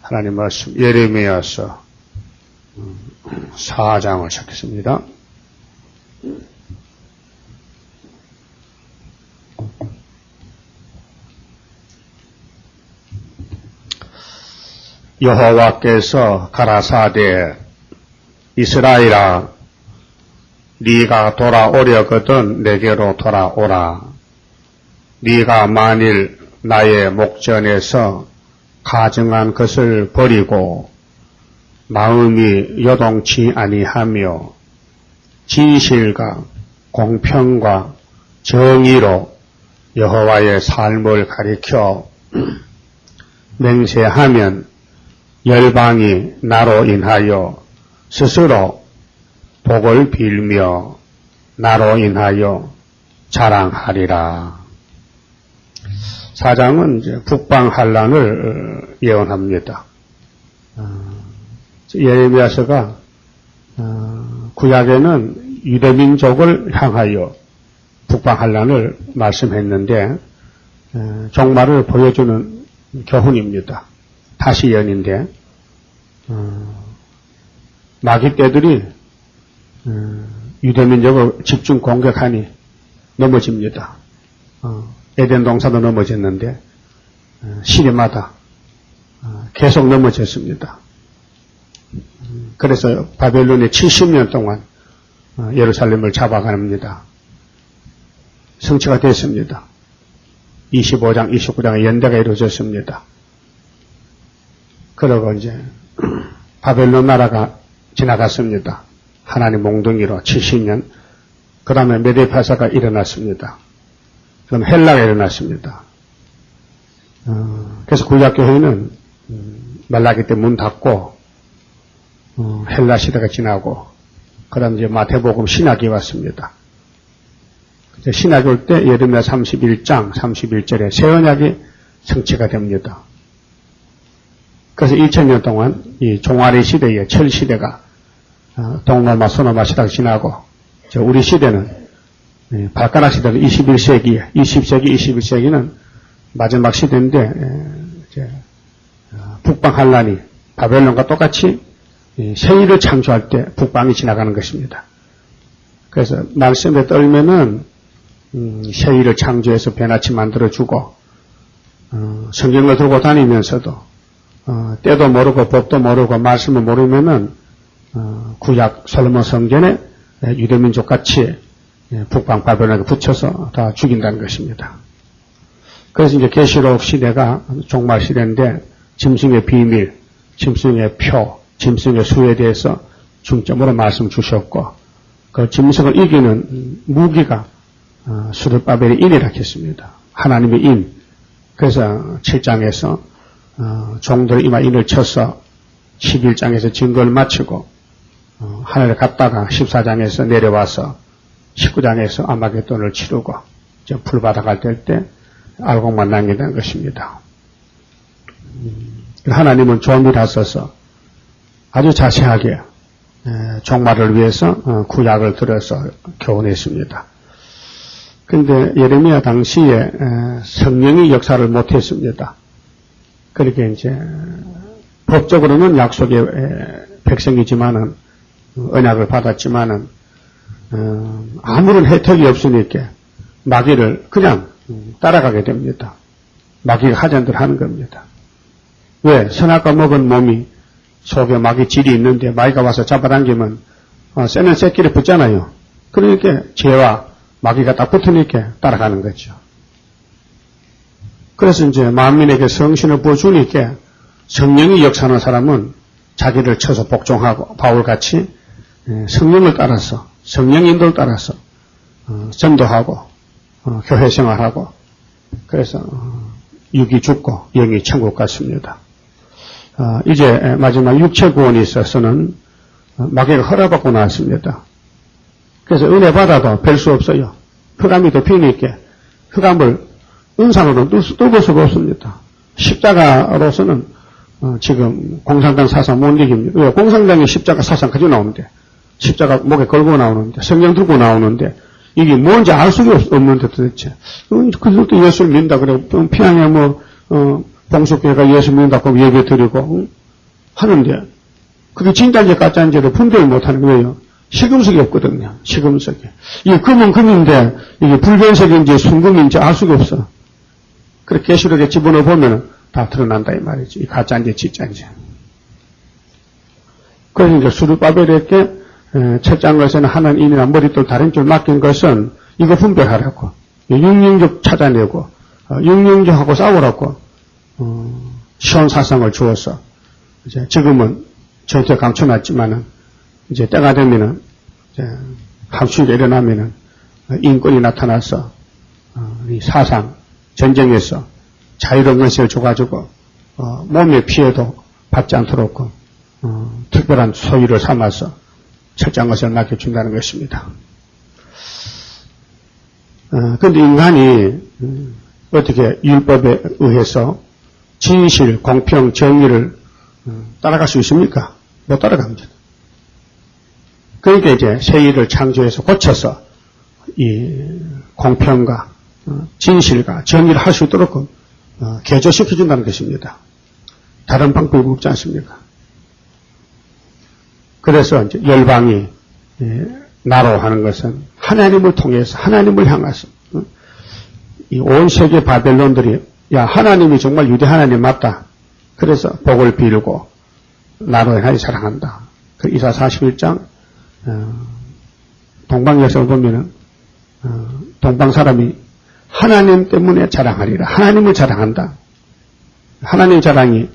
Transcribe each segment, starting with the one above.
하나님 말씀 예레미야서 4장을 시작했습니다. 여호와께서 가라사대 이스라엘아 네가 돌아오려거든 내게로 돌아오라. 네가 만일 나의 목전에서 가증한 것을 버리고 마음이 요동치 아니하며 진실과 공평과 정의로 여호와의 삶을 가리켜 맹세하면 열방이 나로 인하여 스스로 복을 빌며 나로 인하여 자랑하리라. 4장은 이제 북방 환란을 예언합니다. 예레미야서가 구약에는 유대민족을 향하여 북방 환란을 말씀했는데 종말을 보여주는 교훈입니다. 다시 예언인데 마귀 떼들이 유대민족을 집중 공격하니 넘어집니다. 에덴 동산도 넘어졌는데 시대마다 계속 넘어졌습니다. 그래서 바벨론이 70년 동안 예루살렘을 잡아갑니다. 성취가 됐습니다. 25장, 29장의 연대가 이루어졌습니다. 그러고 이제 바벨론 나라가 지나갔습니다. 하나님 몽둥이로 70년. 그 다음에 메데파사가 일어났습니다. 그럼 헬라가 일어났습니다. 그래서 구약교회는 말라기 때 문 닫고 헬라 시대가 지나고 그 다음에 이제 마태복음 신학이 왔습니다. 신학이 올 때 예레미야 31장 31절에 새 언약이 성취가 됩니다. 그래서 2000년 동안 이 종아리 시대의 철 시대가 동로마 소노마 시대가 지나고 우리 시대는 발가락 시대는 21세기에 20세기 21세기는 마지막 시대인데 북방 환란이 바벨론과 똑같이 세일을 창조할 때 북방이 지나가는 것입니다. 그래서 말씀에 떨면은 세일을 창조해서 변화치 만들어주고 성경을 들고 다니면서도 때도 모르고 법도 모르고 말씀을 모르면은 구약 솔로몬 성전에 유대민족 같이 북방 바벨론에 붙여서 다 죽인다는 것입니다. 그래서 이제 계시록 시대가 종말 시대인데 짐승의 비밀, 짐승의 표, 짐승의 수에 대해서 중점으로 말씀 주셨고 그 짐승을 이기는 무기가 수르바벨의 인이라 했습니다. 하나님의 인. 그래서 7장에서 종들의 이마 인을 쳐서 11장에서 증거를 마치고 하늘에 갔다가 14장에서 내려와서 19장에서 아마겟돈을 치르고 풀바다가 될 때 알곡만 남기는 것입니다. 하나님은 조미라서서 아주 자세하게 종말을 위해서 구약을 들어서 교훈했습니다. 그런데 예레미야 당시에 성령이 역사를 못했습니다. 그렇게 이제 법적으로는 약속의 백성이지만은 언약을 받았지만은 아무런 혜택이 없으니까 마귀를 그냥 따라가게 됩니다. 마귀가 하자는 대로 하는 겁니다. 왜? 선악과 먹은 몸이 속에 마귀 질이 있는데 마귀가 와서 잡아당기면 쇠는 새끼를 붙잖아요. 그러니까 죄와 마귀가 딱 붙으니까 따라가는 거죠. 그래서 이제 만민에게 성신을 부어주니까 성령이 역사하는 사람은 자기를 쳐서 복종하고 바울같이 성령을 따라서 성령 인도를 따라서 전도하고 교회 생활하고 그래서 육이 죽고 영이 천국 갔습니다. 이제 마지막 육체 구원이 있어서는 마귀가 허락받고 나왔습니다. 그래서 은혜 받아도 별 수 없어요. 흑암이 덮이니까 흑암을 은상으로 뚫을 수가 없습니다. 십자가로서는 지금 공산당 사상 못 이깁니다. 왜? 공산당이 십자가 사상 가지고 나오는데 십자가 목에 걸고 나오는데 성경 들고 나오는데 이게 뭔지 알 수가 없는데 도대체 그것도 예수를 믿는다 그래. 평양에 봉숙교회가 예수 믿는다고 예배 드리고 하는데 그게 진짜인지 가짜인지를 분별을 못하는 거예요. 시금석이 없거든요. 시금석이. 이게 금은 금인데 이게 불변석인지 순금인지 알 수가 없어. 그래 계시록에 집어넣어 보면 다 드러난다 이 말이지. 이 가짜인지 진짜인지. 그래서 이제 수르바벨에게 첫장 것에는 하나님이나 머릿돌 다른 줄 맡긴 것은 이거 분별하라고. 육령적 찾아내고 육령적하고 싸우라고 시온 사상을 주어서 이제 지금은 저한테 감춰놨지만은 이제 때가 되면은 이제 함수가 일어나면은 인권이 나타나서 이 사상 전쟁에서 자유로운 것을 줘가지고 몸의 피해도 받지 않도록 특별한 소유를 삼아서 철저한 것을 맡겨준다는 것입니다. 그런데 인간이 어떻게 율법에 의해서 진실, 공평, 정의를 따라갈 수 있습니까? 못 따라갑니다. 그러니까 이제 세일을 창조해서 고쳐서 이 공평과 진실과 정의를 할 수 있도록 개조시켜준다는 것입니다. 다른 방법이 없지 않습니까? 그래서 이제 열방이 나로 하는 것은 하나님을 통해서 하나님을 향해서 이 온 세계 바벨론들이 야 하나님이 정말 유대 하나님 맞다. 그래서 복을 빌고 나로 하나님 사랑한다. 그 이사 41장 동방 역사를 보면은 동방 사람이 하나님 때문에 자랑하리라. 하나님을 자랑한다. 하나님 자랑이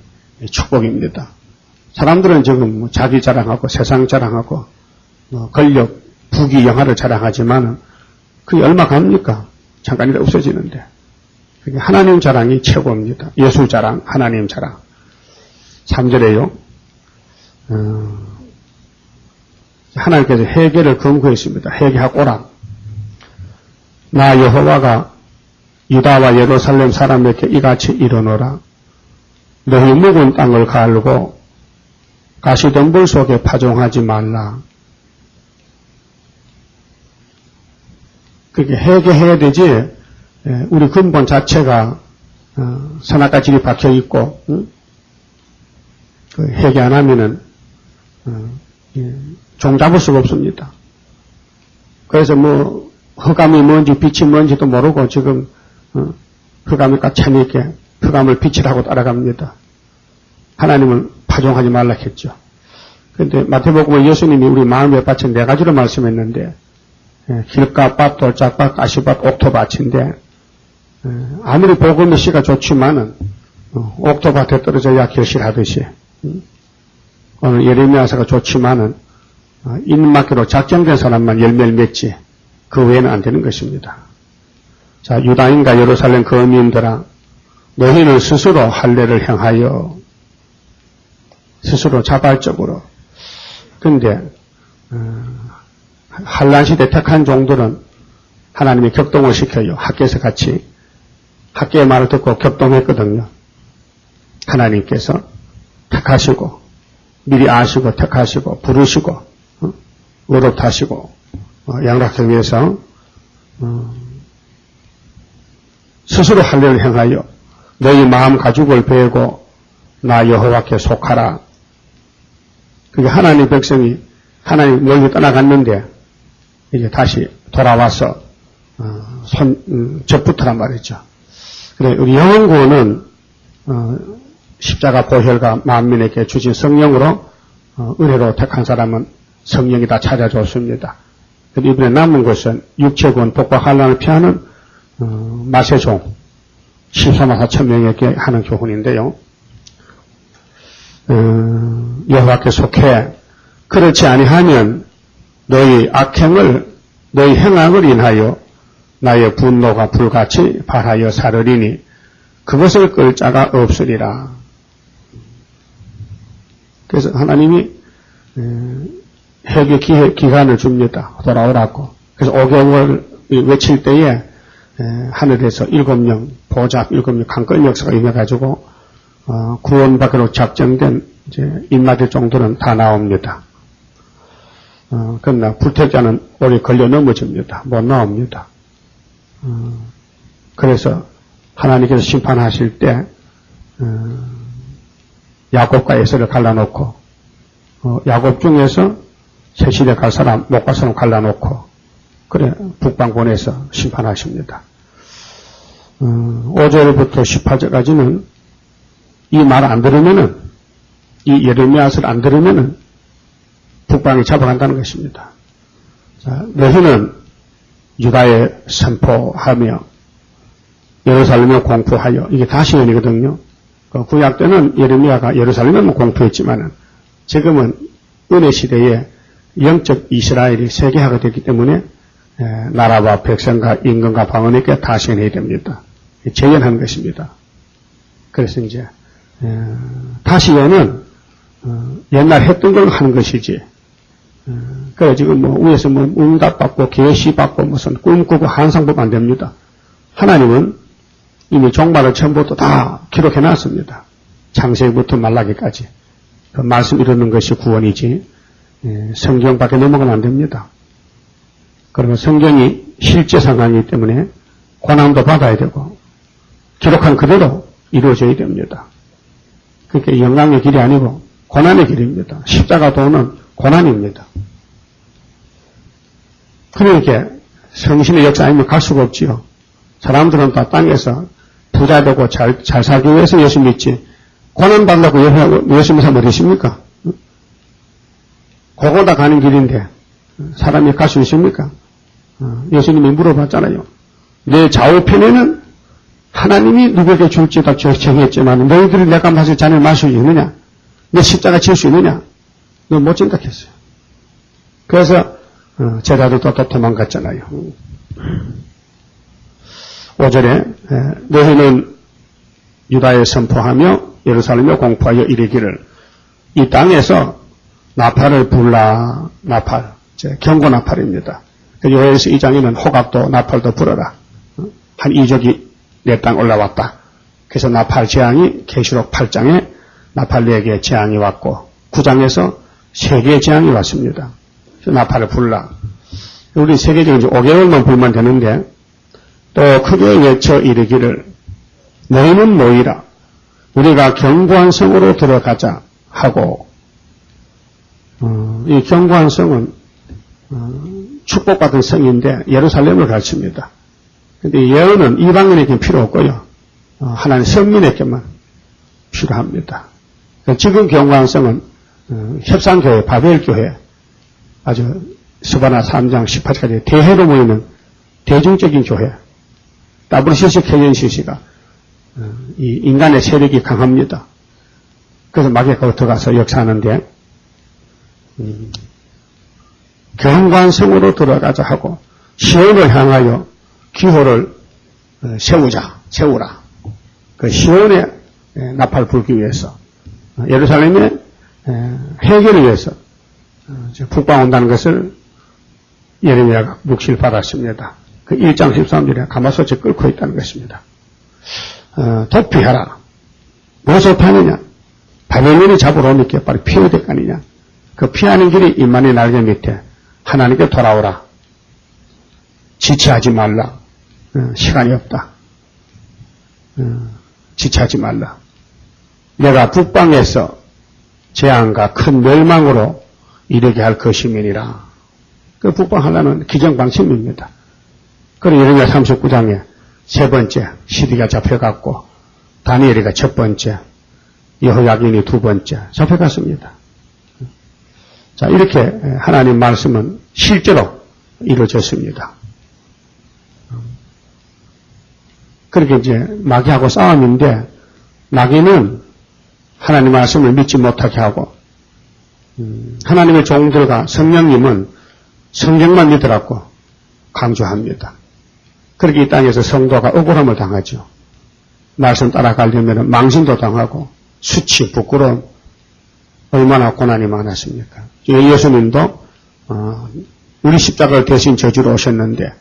축복입니다. 사람들은 지금 뭐 자기 자랑하고 세상 자랑하고 권력, 부귀, 영화를 자랑하지만 그게 얼마 갑니까? 잠깐이라 없어지는데. 하나님 자랑이 최고입니다. 예수 자랑, 하나님 자랑. 3절에요. 하나님께서 회개를 권고했습니다. 회개하고 오라. 나 여호와가 유다와 예루살렘 사람에게 이같이 이르노라. 너희 묵은 땅을 갈고 가시덤불 속에 파종하지 말라. 그렇게 회개해야 되지. 우리 근본 자체가 선악과질이 박혀 있고 회개 안 하면은 종 잡을 수가 없습니다. 그래서 뭐 흑암이 뭔지 빛이 뭔지도 모르고 지금 흑암이 까차니까 흑암을 빛이라고 따라갑니다. 하나님을 파종하지 말라 했죠. 그런데 마태복음에 예수님이 우리 마음의 밭에 4가지로 말씀했는데 길가밭, 돌짝밭, 가시밭, 옥토밭인데 아무리 복음의 씨가 좋지만은 옥토밭에 떨어져야 결실하듯이 오늘 예레미야서가 좋지만은 인마키로 작정된 사람만 열매를 맺지 그 외에는 안 되는 것입니다. 자, 유다인과 예루살렘 거민들아 너희는 스스로 할례를 행하여 스스로 자발적으로 그런데 한란시대 택한 종들은 하나님이 격동을 시켜요. 학교에서 같이 학교의 말을 듣고 격동했거든요. 하나님께서 택하시고 미리 아시고 택하시고 부르시고 의롭다시고 양락하기 위해서 스스로 할례를 행하여 너희 마음 가죽을 베고 나 여호와께 속하라. 그게 하나님 백성이 하나님 멀리 떠나갔는데 이제 다시 돌아와서 접붙으란 말이죠. 그래 우리 영혼구원은 십자가 보혈과 만민에게 주신 성령으로 은혜로 택한 사람은 성령이 다 찾아줬습니다. 그런데 이번에 남은 것은 육체구원 복과 환난을 피하는 마세종 14만 4천 명에게 하는 교훈인데요. 여호와께 속해 그렇지 아니하면 너희 악행을 너희 행악을 인하여 나의 분노가 불같이 발하여 사르리니 그것을 끌 자가 없으리라. 그래서 하나님이 회개 기간을 줍니다. 돌아오라고. 그래서 5개월 외칠 때에 하늘에서 7명 보좌 7명 강권 역사가 임해가지고 구원받기로 작정된 이제 인마들 정도는 다 나옵니다. 그러나 불태자는 오래 걸려 넘어집니다. 못 나옵니다. 그래서 하나님께서 심판하실 때 야곱과 에서를 갈라놓고 야곱 중에서 세실에 갈 사람 못 갈 사람 갈라놓고 그래 북방 보내서 심판하십니다. 5절부터 18절까지는 이 말 안 들으면은 이 예레미야서를 안 들으면은 북방이 잡아간다는 것입니다. 자, 너희는 유다에 선포하며 예루살렘에 공포하여 이게 다시연이거든요. 그 구약 때는 예레미야가 예루살렘에만 공포했지만은 지금은 은혜 시대에 영적 이스라엘이 세계화가 됐기 때문에 나라와 백성과 임금과 방언에게 다시연해야 됩니다. 재연한 것입니다. 그래서 이제 다시연은 옛날 했던 걸 하는 것이지. 그래 지금 뭐 위에서 뭐 응답 받고 계시 받고 무슨 꿈꾸고 환상보면 안 됩니다. 하나님은 이미 종말을 처음부터 다 기록해 놨습니다. 창세기부터 말라기까지. 그 말씀 이루는 것이 구원이지 성경 밖에 넘어가면 안 됩니다. 그러면 성경이 실제 상황이기 때문에 고난도 받아야 되고 기록한 그대로 이루어져야 됩니다. 그게 영광의 길이 아니고 고난의 길입니다. 십자가 도는 고난입니다. 그러니까 성신의 역사 아니면 갈 수가 없지요. 사람들은 다 땅에서 부자 되고 잘 살기 위해서 예수 믿지 고난 받으려고 예수 믿으면 어디십니까? 그거 다 가는 길인데 사람이 갈 수 있습니까? 예수님이 물어봤잖아요. 내 좌우편에는 하나님이 누구에게 줄지 다 정했지만 너희들이 내가 마실 잔을 마실 수 있느냐? 내 십자가 칠 수 있느냐? 너 못 진다 했어요. 그래서 제자들도 또 도망갔잖아요. 5절에 너희는 유다에 선포하며 예루살렘에 공포하여 이르기를 이 땅에서 나팔을 불라. 나팔, 경고 나팔입니다. 요엘서 2장에는 호각도 나팔도 불어라. 한 이족이 내 땅 올라왔다. 그래서 나팔 재앙이 계시록 8장에 나팔 4개의 재앙이 왔고 9장에서 3개의 재앙이 왔습니다. 그래서 나팔을 불라. 우리 세계적으로 5개월만 불면 되는데 또 크게 외쳐 이르기를 너희는 모이라. 우리가 견고한 성으로 들어가자 하고 이 견고한 성은 축복받은 성인데 예루살렘을 가르칩니다. 그런데 예언은 이방인에게는 필요 없고요. 하나님 선민에게만 필요합니다. 지금 견고한 성은 협상교회, 바벨교회 아주 스바나 3장 18절까지 대회로 모이는 대중적인 교회 WCC KNCC가 이 인간의 세력이 강합니다. 그래서 마귀가 거기 들어가서 역사하는데 견고한성으로 들어가자 하고 시온을 향하여 기호를 세우라. 그 시온에 나팔 불기 위해서 예루살렘에 해결을 위해서 북방 온다는 것을 예레미야가 묵시를 받았습니다. 그 1장 13절에 가마솥에 끓고 있다는 것입니다. 도피하라. 무엇을 파느냐? 바벨론이 잡으러 오니까 빨리 피해야 될 거 아니냐? 그 피하는 길이 인만의 날개 밑에 하나님께 돌아오라. 지체하지 말라. 시간이 없다. 지체하지 말라. 내가 북방에서 재앙과 큰 멸망으로 이르게 할 것임이니라. 그 북방 하나는 기정방침입니다. 그리고 예레미야 39장에 세 번째 시디가 잡혀갔고 다니엘이가 첫 번째, 여호야긴이 두 번째 잡혀갔습니다. 자, 이렇게 하나님 말씀은 실제로 이루어졌습니다. 그렇게 이제 마귀하고 싸움인데 마귀는 하나님 말씀을 믿지 못하게 하고 하나님의 종들과 성령님은 성경만 믿으라고 강조합니다. 그렇게 이 땅에서 성도가 억울함을 당하죠. 말씀 따라가려면 망신도 당하고 수치, 부끄러움 얼마나 고난이 많았습니까? 예수님도 우리 십자가를 대신 저주로 오셨는데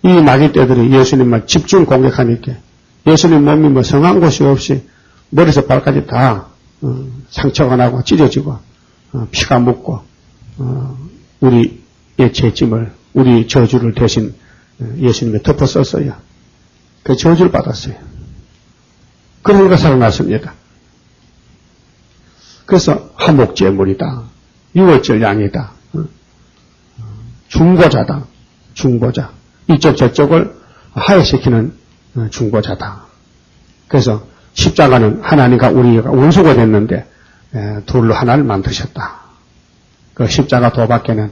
이 마귀 떼들이 예수님을 집중 공격하니까 예수님 몸이 뭐 성한 곳이 없이 머리에서 발까지 다 상처가 나고 찢어지고 피가 묻고 우리의 죄짐을 우리 저주를 대신 예수님이 덮어 썼어요. 그 저주를 받았어요. 그러니까 살아났습니다. 그래서 하목제물이다. 유월절 양이다. 중보자다. 중보자. 이쪽 저쪽을 화해시키는 중보자다. 그래서 십자가는 하나님과 우리가 원수가 됐는데 둘로 하나를 만드셨다. 그 십자가 도밖에는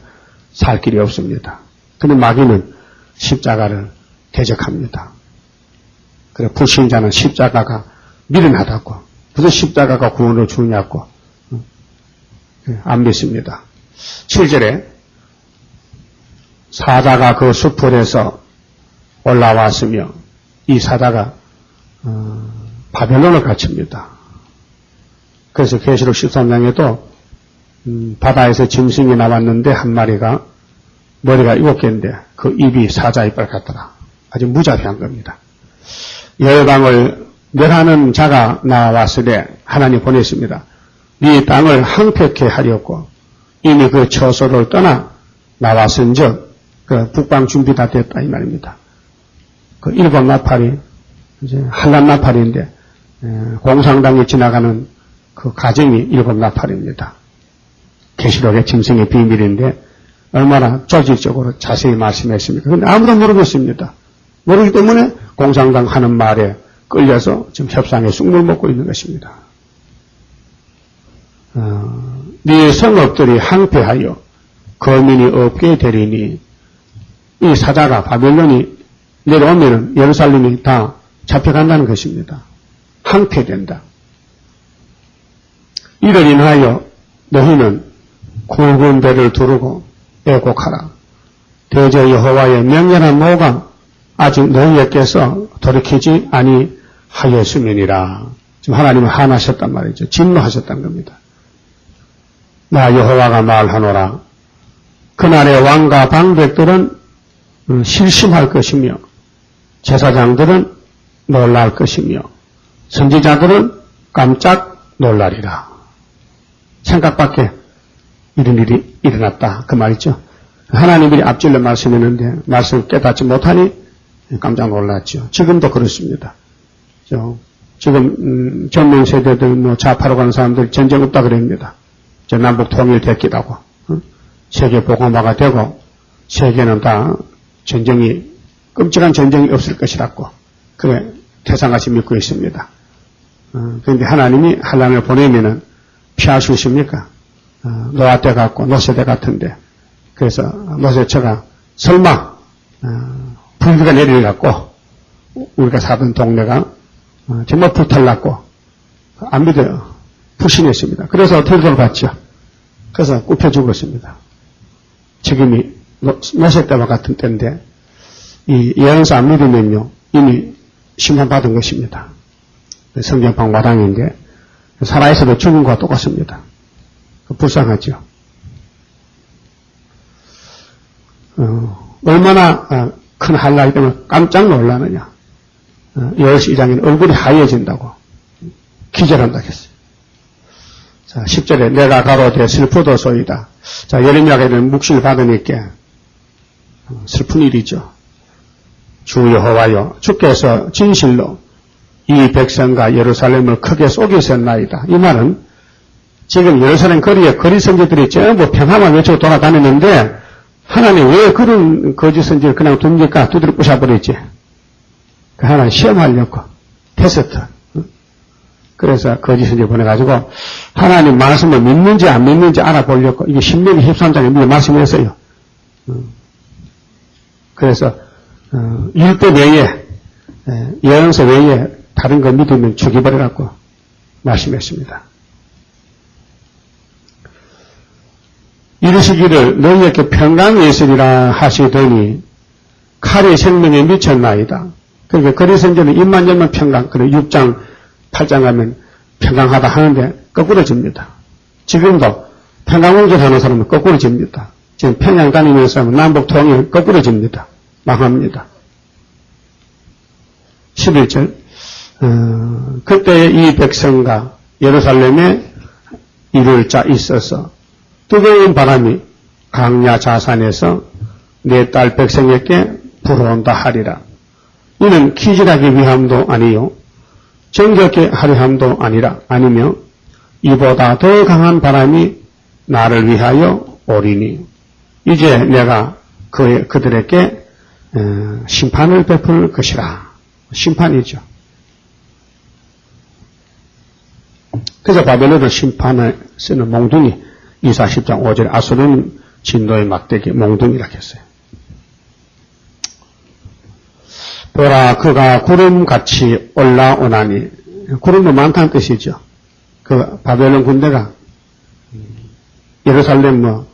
살 길이 없습니다. 근데 마귀는 십자가를 대적합니다. 그래 불신자는 십자가가 미련하다고, 무슨 십자가가 구원을 주냐고 안 믿습니다. 7절에 사자가 그 수풀에서 올라왔으며 이 사자가 바벨론을 가릅니다. 그래서 계시록 13장에도 바다에서 짐승이 나왔는데 한 마리가 머리가 7개인데 그 입이 사자 이빨 같더라. 아주 무자비한 겁니다. 열방을 멸하는 자가 나왔으되 하나님 보냈습니다. 이 땅을 황폐케 하려고 이미 그 처소를 떠나 나왔은즉 그 북방 준비 다 됐다 이 말입니다. 그 7 나팔이 이제 한란 나팔인데 공상당이 지나가는 그 가정이 7 나팔입니다. 계시록의 짐승의 비밀인데 얼마나 조직적으로 자세히 말씀했습니까? 그런데 아무도 모르고 있습니다. 모르기 때문에 공상당 하는 말에 끌려서 지금 협상에 쑥물 먹고 있는 것입니다. 네 성읍들이 항폐하여 거민이 없게 되리니 이 사자가 바벨론이 내려오면은 예루살렘이 다 잡혀간다는 것입니다. 항폐된다. 이를 인하여 너희는 굵은 배를 두르고 애곡하라. 대저 여호와의 명령한 노가 아직 너희에게서 돌이키지 아니하였음이니라. 지금 하나님은 화나셨단 말이죠. 진노하셨단 겁니다. 나 여호와가 말하노라. 그날의 왕과 방백들은 실심할 것이며 제사장들은 놀랄 것이며 선지자들은 깜짝 놀라리라. 생각밖에 이런 일이 일어났다. 그 말이죠. 하나님이 앞질러 말씀했는데 말씀을 깨닫지 못하니 깜짝 놀랐죠. 지금도 그렇습니다. 지금 젊은 세대들 좌파로 가는 사람들 전쟁 없다 그럽니다. 남북 통일됐기라고. 세계 복음화가 되고 세계는 다 전쟁이 끔찍한 전쟁이 없을 것이라고 그래 태상같이 믿고 있습니다. 그런데 하나님이 한란을 보내면은 피할 수 있습니까? 노아 때 같고 노세 때 같은데 그래서 노세처가 설마 불기가 내려갖고 우리가 사던 동네가 정말 불탈났고 안 믿어요. 불신했습니다. 그래서 어떻게 돌아갔죠? 그래서 굽혀 죽었습니다. 지금이 노세 때와 같은 때인데 이 예언서 안 믿으면요 이미 심판받은 것입니다. 성경방 마당인데 살아있어도 죽은 것과 똑같습니다. 불쌍하죠. 얼마나 큰 한라기 때문에 깜짝 놀라느냐. 여호시 2장에는 얼굴이 하얘진다고 기절한다 했어요. 자, 10절에 내가 가로되 슬프도소이다. 자, 예레미야가 이런 묵시를 받으니까 슬픈 일이죠. 주 여호와여 주께서 진실로 이 백성과 예루살렘을 크게 속이셨나이다. 이 말은 지금 예루살렘 거리에 거리 선지들이 전부 평화만 외치고 돌아다니는데 하나님 왜 그런 거짓 선지를 그냥 둡니까? 두드려 부셔버렸지. 하나님 시험하려고 테스트. 그래서 거짓 선지를 보내가지고 하나님 말씀을 믿는지 안 믿는지 알아보려고 이게 신명기 13장에 미리 말씀했어요. 그래서 율법 외에 예언서 외에 다른 거 믿으면 죽여버리라고 말씀했습니다. 이르시기를 너희에게 평강이 있으리라 하시더니 칼이 생명에 미쳤나이다. 그러니까 거리 선지는 입만 열면 평강, 그래 6장 8장 가면 평강하다 하는데 거꾸로 집니다. 지금도 평강운전 하는 사람은 거꾸로 집니다. 지금 평양 다니면서 남북 통일 거꾸로 집니다. 망합니다. 11절 그때 이 백성과 예루살렘에 이룰 자 있어서 뜨거운 바람이 강야 자산에서 내 딸 백성에게 불어온다 하리라. 이는 기질하기 위함도 아니요 정겹게 하려 함도 아니며 이보다 더 강한 바람이 나를 위하여 오리니 이제 내가 그들에게 심판을 베풀 것이라. 심판이죠. 그래서 바벨론을 심판에 쓰는 몽둥이 이사 10장 5절에 아수르는 진노의 막대기 몽둥이라고 했어요. 보라 그가 구름같이 올라오나니 구름도 많다는 뜻이죠. 그 바벨론 군대가 예루살렘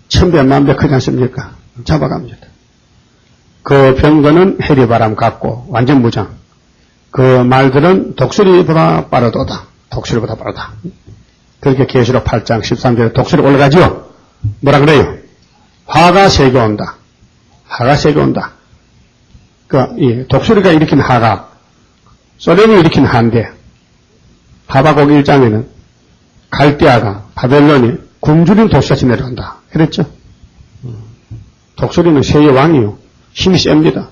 천배 만배 크지 않습니까? 잡아갑니다. 그 병거는 해리바람 같고 완전 무장. 그 말들은 독수리보다 빠르도다. 독수리보다 빠르다. 그렇게 계시록 8장 13절에 독수리 올라가죠. 뭐라 그래요? 화가 세게 온다. 화가 세게 온다. 이 독수리가 일으킨 하가 소련이 일으킨 한데 하박국 1장에는 갈대아가 바벨론이 굶주린 도시같이 내려온다. 그랬죠? 독수리는 세의 왕이요. 힘이 셉니다.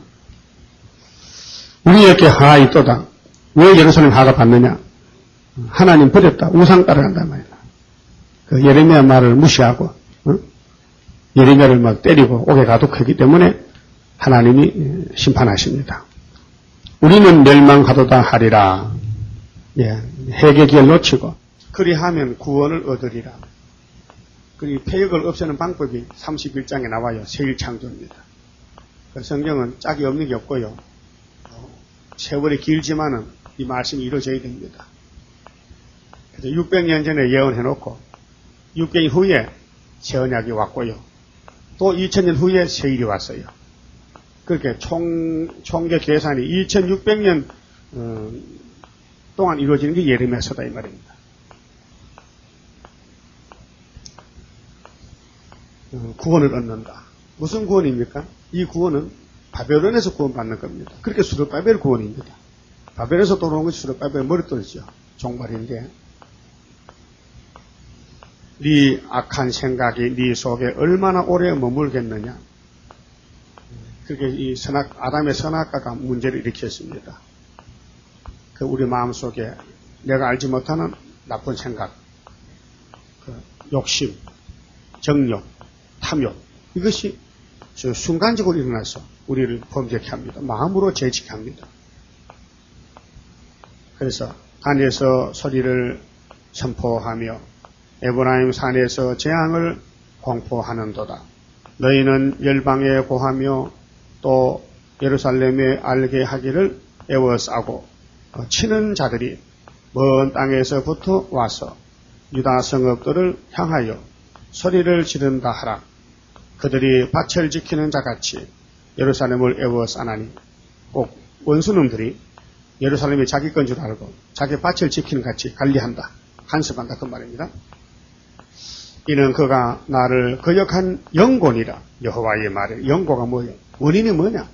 우리에게 하가 있도다. 왜 예루살렘 하가 받느냐? 하나님 버렸다. 우상 따라간단 말이야. 그 예레미야 말을 무시하고 예레미야를 막 때리고 옥에 가두었기 때문에 하나님이 심판하십니다. 우리는 멸망하도다 하리라. 예, 회개기를 놓치고 그리하면 구원을 얻으리라. 그 폐역을 없애는 방법이 31장에 나와요. 세일창조입니다. 그 성경은 짝이 없는 게 없고요. 세월이 길지만은 이 말씀이 이루어져야 됩니다. 그래서 600년 전에 예언해놓고 600년 후에 새 언약이 왔고요. 또 2000년 후에 세일이 왔어요. 그렇게 총계 계산이 2600년 동안 이루어지는 게 예레미야서다 이 말입니다. 구원을 얻는다. 무슨 구원입니까? 이 구원은 바벨론에서 구원받는 겁니다. 그렇게 수르바벨 구원입니다. 바벨에서 돌아온 것이 수르바벨 머릿돌이죠. 종말인데 네 악한 생각이 네 속에 얼마나 오래 머물겠느냐. 그렇게 이 아담의 선악과가 문제를 일으켰습니다. 그 우리 마음속에 내가 알지 못하는 나쁜 생각, 욕심, 정욕, 탐욕 이것이 순간적으로 일어나서 우리를 범죄케 합니다. 마음으로 죄짓게 합니다. 그래서 단에서 소리를 선포하며 에브라임 산에서 재앙을 공포하는도다. 너희는 열방에 고하며 또 예루살렘에 알게 하기를 애워싸고 치는 자들이 먼 땅에서부터 와서 유다 성읍들을 향하여 소리를 지른다 하라. 그들이 밭을 지키는 자같이 예루살렘을 애워싸나니 꼭 원수놈들이 예루살렘이 자기 건 줄 알고 자기 밭을 지키는 같이 관리한다. 간섭한다 그 말입니다. 이는 그가 나를 거역한 영곤이라. 여호와의 말에 영고가 뭐예요? 원인이 뭐냐?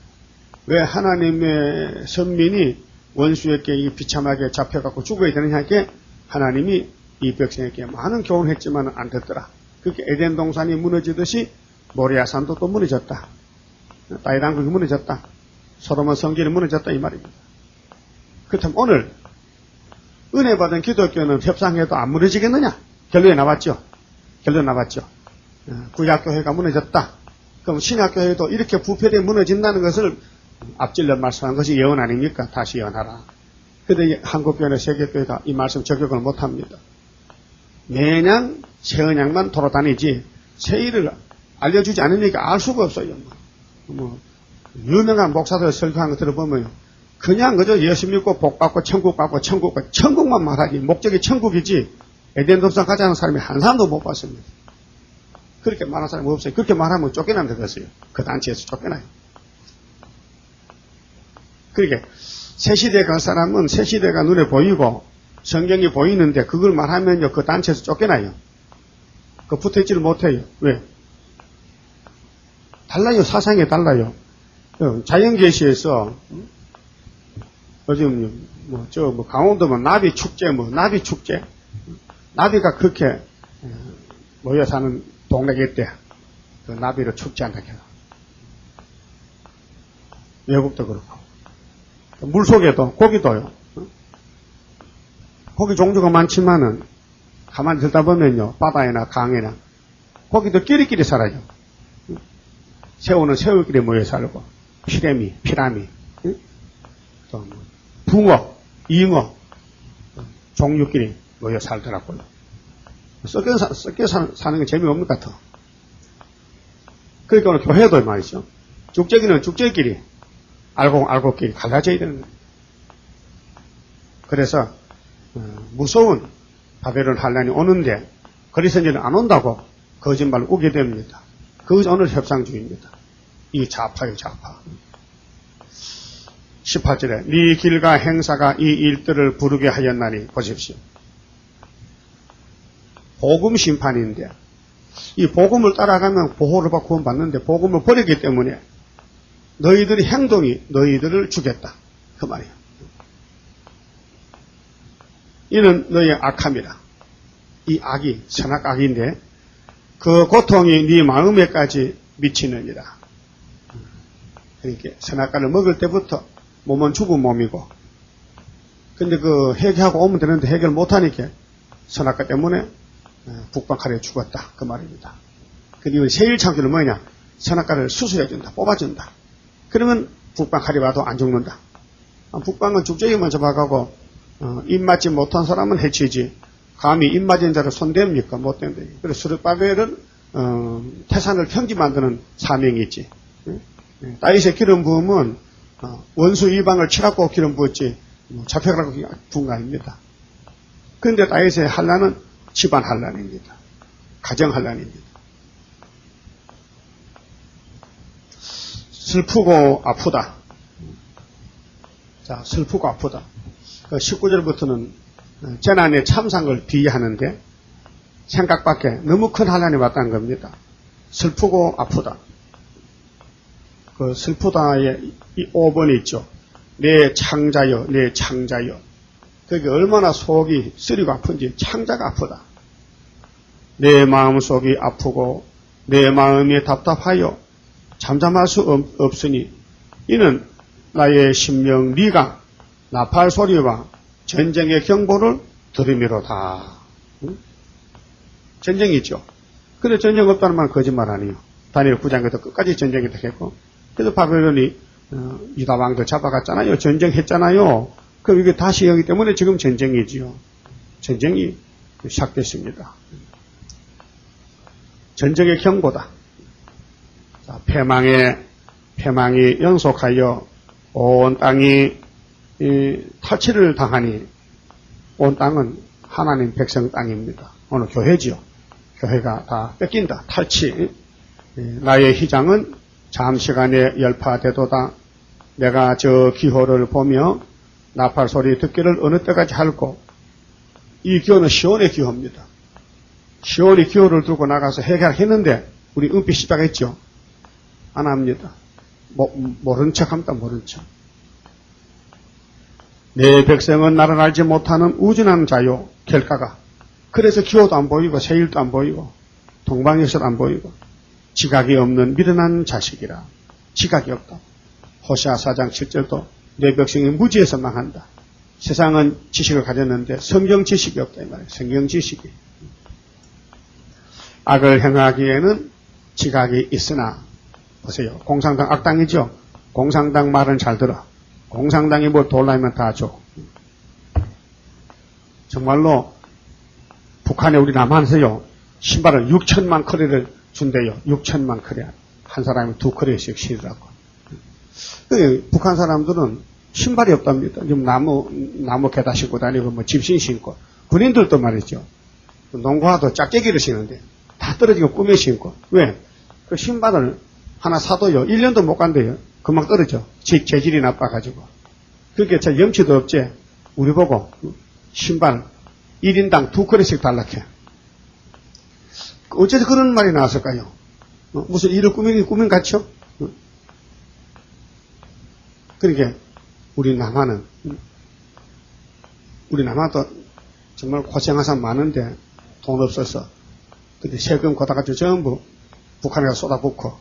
왜 하나님의 선민이 원수에게 비참하게 잡혀갖고 죽어야 되느냐 하게 하나님이 이 백성에게 많은 교훈을 했지만 안 됐더라. 그렇게 에덴 동산이 무너지듯이 모리아산도 또 무너졌다. 다이당국이 무너졌다. 소돔의 성전이 무너졌다 이 말입니다. 그렇다면 오늘 은혜 받은 기독교는 협상해도 안 무너지겠느냐? 결론이 나왔죠. 구약교회가 무너졌다. 그럼 신약교회도 이렇게 부패되어 무너진다는 것을 앞질러 말씀한 것이 예언 아닙니까? 다시 예언하라. 그런데 한국교회나 세계교회가 이 말씀 적용을 못합니다. 매년 새 언약만 돌아다니지 새 일을 알려주지 않으니까 알 수가 없어요. 유명한 목사들 설교한 거 들어보면 그냥 그저 예수 믿고 복 받고 천국 받고 천국만 말하기 목적이 천국이지 에덴 동산 가자는 사람이 한 사람도 못 봤습니다. 그렇게 말하는 사람이 없어요. 그렇게 말하면 쫓겨난다 그랬어요. 그 단체에서 쫓겨나요. 그러니까 새 시대 간 사람은 새 시대가 눈에 보이고 성경이 보이는데 그걸 말하면요 그 단체에서 쫓겨나요. 그 붙어있지를 못해요. 왜? 달라요. 사상이 달라요. 자연계시에서 요즘 강원도 나비 축제 나비가 그렇게 모여 사는 동네가 있대. 그 나비를 축제한다 해요. 외국도 그렇고 물속에도 고기도요. 고기 종류가 많지만은 가만히 듣다 보면요, 바다에나 강에나 고기도 끼리끼리 살아요. 새우는 새우끼리 모여 살고, 피라미, 또 뭐, 붕어, 잉어, 종류끼리 모여 살더라고요. 섞여 사는 게 재미없는 것 같아. 그러니까 오늘 교회도 말이죠. 죽재기는 죽재끼리, 알곡끼리 갈라져야 되는 거예요. 그래서, 무서운 바벨론 환란이 오는데, 그리스도인은 안 온다고 거짓말을 우게 됩니다. 그것이 오늘 협상주의입니다. 이 좌파요, 좌파. 18절에 네 길과 행사가 이 일들을 부르게 하였나니 보십시오. 복음 심판인데 이 복음을 따라가면 보호를 받고 구원받는데 복음을 버렸기 때문에 너희들의 행동이 너희들을 죽였다. 그 말이에요. 이는 너희의 악함이라. 이 악이 선악악인데 그 고통이 네 마음에까지 미치느니라. 그러니까 선악과를 먹을 때부터 몸은 죽은 몸이고 근데 그 해결하고 오면 되는데 해결 못하니까 선악과 때문에 북방칼에 죽었다. 그 말입니다. 근데 제1창조는 뭐냐? 선악과를 수술해준다. 뽑아준다. 그러면 북방칼이 와도 안 죽는다. 북방은 죽재기만 잡아가고 입맞지 못한 사람은 해치지 감히 입맞은 자를 손댑니까? 못 된다. 그래서 스룹바벨은 태산을 평지 만드는 사명이 있지. 다윗의 기름 부음은 원수 이방을 치라고 기름 부었지 잡혀가라고 부은 거 아닙니다. 그런데 다윗의 환란은 집안 환란입니다. 가정 환란입니다. 슬프고 아프다. 자, 슬프고 아프다. 19절부터는 재난의 참상을 비유하는데 생각 밖에 너무 큰 환란이 왔다는 겁니다. 슬프고 아프다. 그 슬프다의 이 5번이 있죠. 내 창자여, 내 창자여. 그게 얼마나 속이 쓰리고 아픈지 창자가 아프다. 내 마음속이 아프고 내 마음이 답답하여 잠잠할 수 없으니 이는 나의 심령 네가 나팔 소리와 전쟁의 경보를 들음이로다. 응? 전쟁이 있죠. 근데 전쟁 없다는 말은 거짓말 아니에요. 다니엘 9장에도 끝까지 전쟁이 되겠고 그래서 바벨론이 유다 왕도 잡아갔잖아요. 전쟁했잖아요. 그럼 이게 다시 여기 때문에 지금 전쟁이지요. 전쟁이 시작됐습니다. 전쟁의 경보다. 자, 패망이 연속하여 온 땅이 탈취를 당하니 온 땅은 하나님 백성 땅입니다. 오늘 교회지요. 교회가 다 뺏긴다. 탈취. 나의 희장은 잠시간에 열파되도다. 내가 저 기호를 보며 나팔 소리 듣기를 어느 때까지 할고 이 기호는 시온의 기호입니다. 시온이 기호를 들고 나가서 해결했는데 우리 은빛 시작했죠. 안 합니다. 모른 척 합니다. 모른 척. 내 백성은 나를 알지 못하는 우준한 자요. 결과가. 그래서 기호도 안 보이고 세일도 안 보이고 동방에서도 안 보이고 지각이 없는 미련한 자식이라. 지각이 없다. 호시아 4장 7절도 내 백성이 무지해서 망한다. 세상은 지식을 가졌는데 성경 지식이 없다 이 말이에요. 성경 지식이. 악을 행하기에는 지각이 있으나 보세요. 공산당 악당이죠. 공산당 말은 잘 들어. 공산당이 뭐 돌라면 다 줘. 정말로 북한에 우리 남한에서요. 신발을 6천만 커리를 준대요. 6천만 커리. 한 사람이 2커리씩 신으라고. 북한 사람들은 신발이 없답니다. 지금 나무 게다 신고 다니고 뭐 집신 신고. 군인들도 말이죠. 농구화도 짝재기를 신는데 다 떨어지고 꾸며 신고. 왜? 그 신발을 하나 사도요. 1년도 못 간대요. 금방 떨어져. 재질이 나빠가지고. 그렇게 참 염치도 없지. 우리 보고 신발 1인당 2커리씩 달라해. 어째서 그런 말이 나왔을까요? 무슨 일을 꾸민 같죠? 그러니까 우리 남한도 정말 고생한 사람 많은데 돈 없어서 근데 세금 걷어가지고 전부 북한에서 쏟아붓고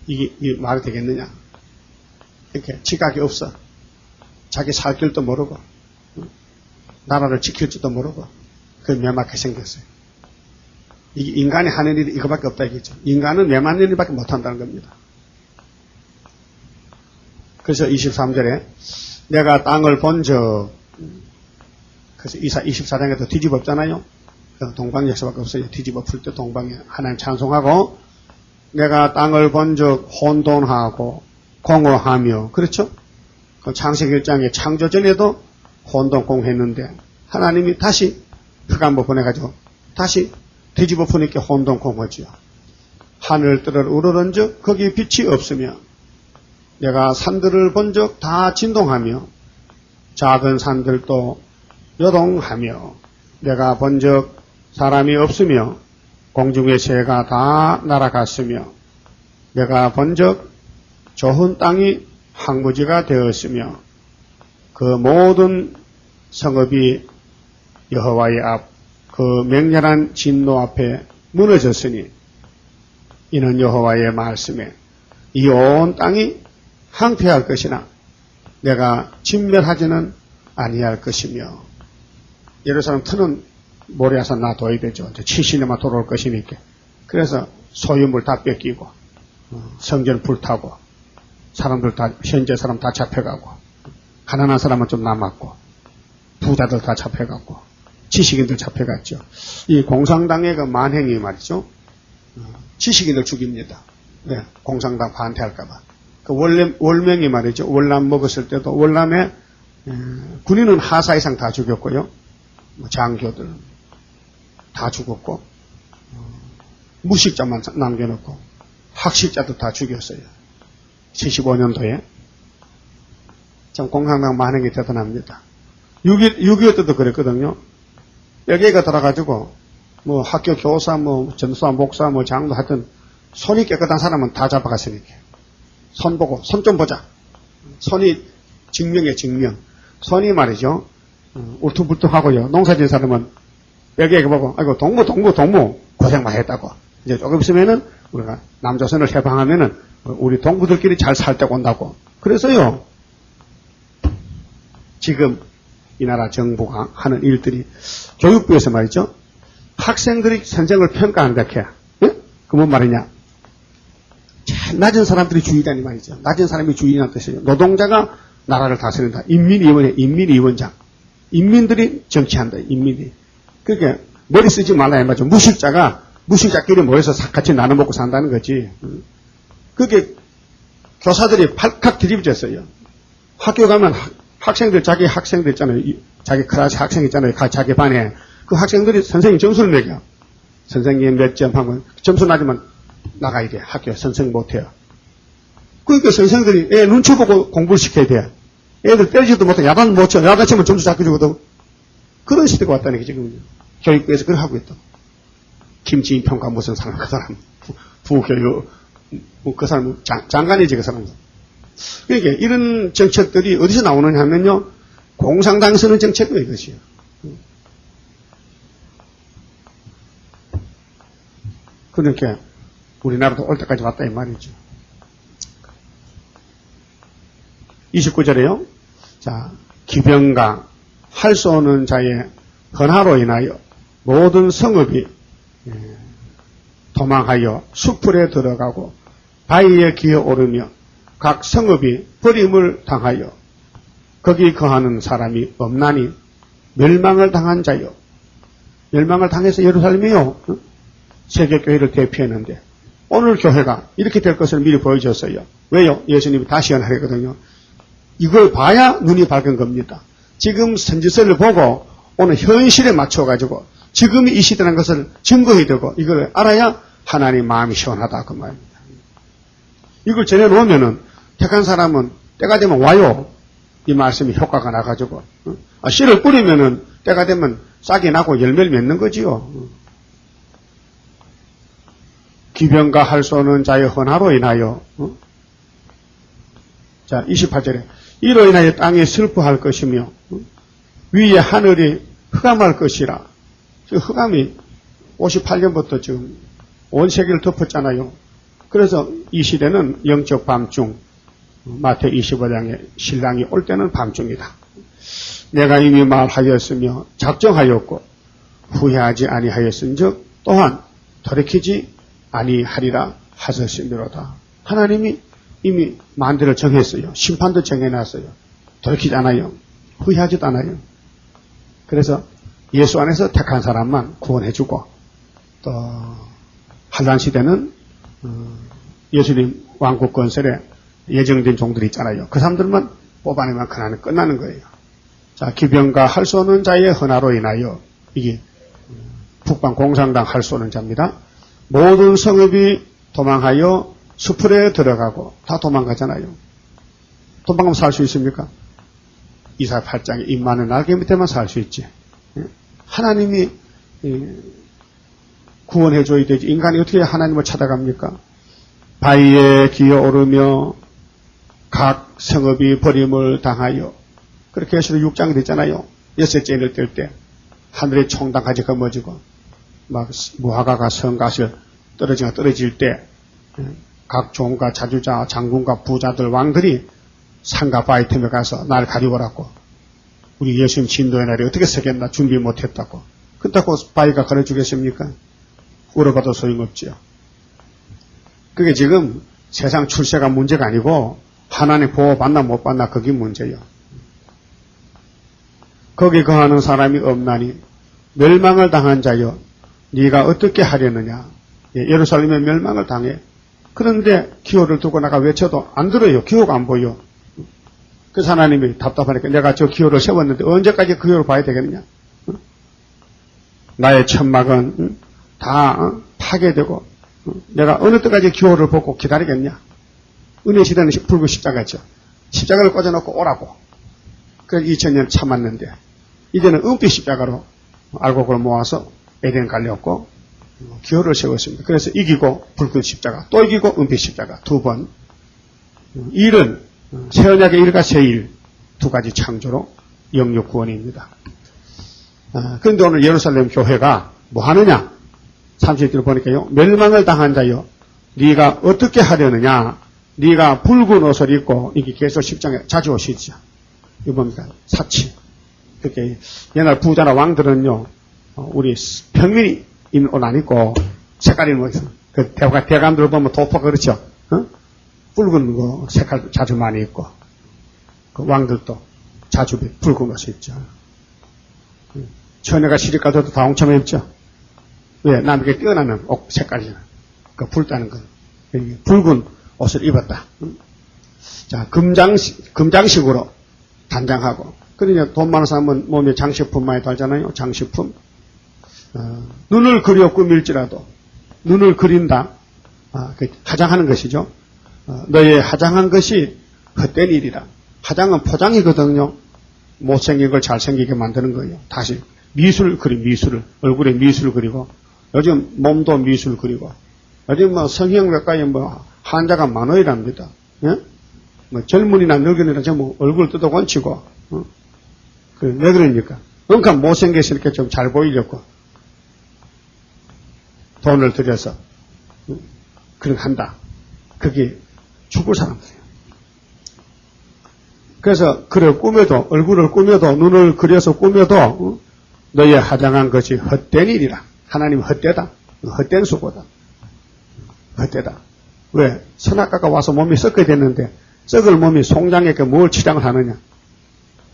이게 말이 되겠느냐? 이렇게 지각이 없어. 자기 살 길도 모르고 나라를 지킬지도 모르고 그 매맞게 생겼어요. 인간이 하는 일이 이거밖에 없다 이거죠. 인간은 매맞는 일밖에 못한다는 겁니다. 그래서 23절에 내가 땅을 본 적, 그래서 24장에도 뒤집어 없잖아요. 동방 역사밖에 없어요. 뒤집어 풀 때 동방에 하나님 찬송하고 내가 땅을 본 적 혼돈하고 공허하며 그렇죠? 그 창세기 1장에 창조 전에도 혼돈공했는데 하나님이 다시 흑암보 보내가지고 다시 뒤집어 푸니까 혼돈공허지요. 하늘들을 우러른즉 거기 빛이 없으며 내가 산들을 본 적 다 진동하며 작은 산들도 요동하며 내가 본 적 사람이 없으며 공중의 새가 다 날아갔으며 내가 본 적 좋은 땅이 황무지가 되었으며 그 모든 성읍이 여호와의 앞 그 맹렬한 진노 앞에 무너졌으니 이는 여호와의 말씀에 이 온 땅이 황폐할 것이나 내가 진멸하지는 아니할 것이며 예루살렘 터는 모래에서 놔둬야 되죠. 이제 70년만 돌아올 것이니까. 그래서 소유물 다 뺏기고 성전 불타고 사람들 다 현재 사람 다 잡혀가고 가난한 사람은 좀 남았고 부자들 다 잡혀갔고 지식인들 잡혀갔죠. 이 공산당의 그 만행이 말이죠. 지식인들 죽입니다. 네, 공산당 반대할까봐. 그 월명이 말이죠. 월남 먹었을 때도 월남에 군인은 하사 이상 다 죽였고요. 장교들 다 죽었고 무식자만 남겨놓고 학식자도 다 죽였어요. 75년도에 참 공산당 만행이 대단합니다. 6.25 때도 그랬거든요. 여기가 들어가지고 뭐 학교 교사 뭐 전사 목사 뭐 장도 하여튼 손이 깨끗한 사람은 다 잡아갔으니까 손 보고 손 좀 보자. 손이 증명이에요. 증명. 손이 말이죠. 울퉁불퉁하고요. 농사진 사람은 여기에 보고 아이고 동무 고생 많이 했다고. 이제 조금 있으면은 우리가 남조선을 해방하면은 우리 동무들끼리 잘 살 때가 온다고. 그래서요. 지금 이 나라 정부가 하는 일들이 교육부에서 말이죠. 학생들이 선생을 평가한다 해. 예? 그 뭔 말이냐. 제일 낮은 사람들이 주의라니 말이죠. 낮은 사람이 주의라는 뜻이에요. 노동자가 나라를 다스린다. 인민위원회, 인민위원장. 인민들이 정치한다. 인민이. 그러니까 머리 쓰지 말라 이 말이죠. 무식자끼리 모여서 같이 나눠 먹고 산다는 거지. 그게 교사들이 팔칵 뒤집어졌어요. 학교 가면 학생들 자기 학생들 있잖아요. 자기 클래스 학생 있잖아요. 자기 반에 그 학생들이 선생님 점수를 매겨. 선생님 몇 점 하면 점수 낮으면 나가야 돼. 학교에 선생 못해요. 그러니까 선생들이 애 눈치 보고 공부를 시켜야 돼. 애들 때리지도 못해. 야단 못 쳐. 야단 치면 점수 작게 주거든. 그런 시대가 왔다는 게 지금 교육부에서 그걸 하고 있다. 김지인 평가 무슨 사람, 그 사람. 부교육, 그 사람, 장관이지, 그 사람. 그러니까 이런 정책들이 어디서 나오느냐 하면요. 공산당이 쓰는 정책이에요, 이것이요. 그러니까 우리나라도 올 때까지 왔다 이 말이죠. 29절에요. 자, 기병과 할 수 없는 자의 헌화로 인하여 모든 성읍이 도망하여 수풀에 들어가고 바위에 기어오르며 각 성읍이 버림을 당하여 거기 거하는 사람이 없나니 멸망을 당한 자요. 멸망을 당해서 예루살렘이요. 세계교회를 대표했는데 오늘 교회가 이렇게 될 것을 미리 보여줬어요. 왜요? 예수님이 다시 연하거든요. 이걸 봐야 눈이 밝은 겁니다. 지금 선지서를 보고 오늘 현실에 맞춰가지고 지금이 이 시대라는 것을 증거해야 되고 이걸 알아야 하나님 마음이 시원하다 그 말입니다. 이걸 전해놓으면은 택한 사람은 때가 되면 와요. 이 말씀이 효과가 나가지고 씨를 뿌리면은 때가 되면 싹이 나고 열매를 맺는 거지요. 기병과 할 수 없는 자의 헌화로 인하여 자 28절에 이로 인하여 땅이 슬퍼할 것이며 위에 하늘이 흑암할 것이라. 흑암이 58년부터 지금 온 세계를 덮었잖아요. 그래서 이 시대는 영적 밤중 마태 25장에 신랑이 올 때는 밤중이다. 내가 이미 말하였으며 작정하였고 후회하지 아니하였은즉 또한 돌이키지 아니하리라 하셨으므로다. 하나님이 이미 만대를 정했어요. 심판도 정해놨어요. 돌이키지 않아요. 후회하지도 않아요. 그래서 예수 안에서 택한 사람만 구원해주고 또 한란 시대는 예수님 왕국 건설에 예정된 종들이 있잖아요. 그 사람들만 뽑아내면 그날은 끝나는 거예요. 자, 기병과 할 수 없는 자의 헌화로 인하여 이게 북방 공산당 할 수 없는 자입니다. 모든 성읍이 도망하여 수풀에 들어가고 다 도망가잖아요. 도망가면 살 수 있습니까? 이사야 8장에 입만은 날개 밑에만 살 수 있지. 하나님이 구원해줘야 되지. 인간이 어떻게 하나님을 찾아갑니까? 바위에 기어오르며 각 성읍이 버림을 당하여 그렇게 해서 6장이 됐잖아요. 여섯째 인을 뗄 때 하늘의 총당까지 거머쥐고 막 무화과가 성갓을 떨어질 때 각 종과 자주자 장군과 부자들 왕들이 산과 바위 틈에 가서 날 가리워라고 우리 예수님 진도의 날이 어떻게 서겠나 준비 못했다고 그렇다고 바위가 걸어주겠습니까? 울어봐도 소용없지요. 그게 지금 세상 출세가 문제가 아니고 하나님 보호 받나 못 받나 그게 문제예요. 거기 거하는 사람이 없나니 멸망을 당한 자여 네가 어떻게 하려느냐. 예루살렘에 멸망을 당해. 그런데 기호를 두고 나가 외쳐도 안 들어요. 기호가 안 보여. 그래서 하나님이 답답하니까 내가 저 기호를 세웠는데 언제까지 그 기호를 봐야 되겠느냐. 나의 천막은 다 파괴되고 내가 어느 때까지 기호를 보고 기다리겠냐. 은혜 시대는 붉은 십자가죠. 십자가를 꽂아놓고 오라고. 그래서 2000년 참았는데 이제는 은빛 십자가로 알곡을 모아서 에덴 갈렸고 기호를 세웠습니다. 그래서 이기고 붉은 십자가 또 이기고 은빛 십자가 두 번. 일은 새 언약의 일과 새 일 두 가지 창조로 영육 구원입니다. 그런데 오늘 예루살렘 교회가 뭐 하느냐? 30절 보니까요. 멸망을 당한 자여 네가 어떻게 하려느냐? 네가 붉은 옷을 입고 이게 계속 10장에 자주 오시죠. 이거 뭡니까? 사치. 그렇게 옛날 부자나 왕들은요. 우리 평민이 입는 옷 안 입고 색깔이 뭐 있어. 그 대감들 보면 도포 그렇죠. 붉은 거 색깔 자주 많이 입고 그 왕들도 자주 붉은 옷을 입죠. 처녀가 시집가도 다 엉쳐매 입죠. 왜? 남에게 뛰어나는 옷 색깔이잖아. 그 붉다는 건 붉은 옷을 입었다. 자, 금장식으로 단장하고. 그러니까 돈 많은 사람은 몸에 장식품 많이 달잖아요. 장식품. 눈을 그려 꾸밀지라도 눈을 그린다. 화장하는 것이죠. 너의 화장한 것이 헛된 일이라. 화장은 포장이거든요. 못생긴 걸 잘생기게 만드는 거예요. 다시 미술 그림 미술을 얼굴에 미술 그리고 요즘 몸도 미술 그리고 요즘 뭐 성형외과에 뭐 환자가 만원이랍니다. 예? 뭐 젊은이나 늙은이나 전부 얼굴 뜯어 건치고 왜 그러니까? 그러니까 못생겨서 이렇게 좀 잘 보이려고 돈을 들여서 그렇게 한다. 그게 죽을 사람들이에요. 그래서 그래 꾸며도 얼굴을 꾸며도 눈을 그려서 꾸며도 너의 화장한 것이 헛된 일이라. 하나님 헛되다. 헛된 수고다. 헛되다. 왜? 선악과가 와서 몸이 썩게 됐는데 썩을 몸이 송장에게 뭘 치장을 하느냐.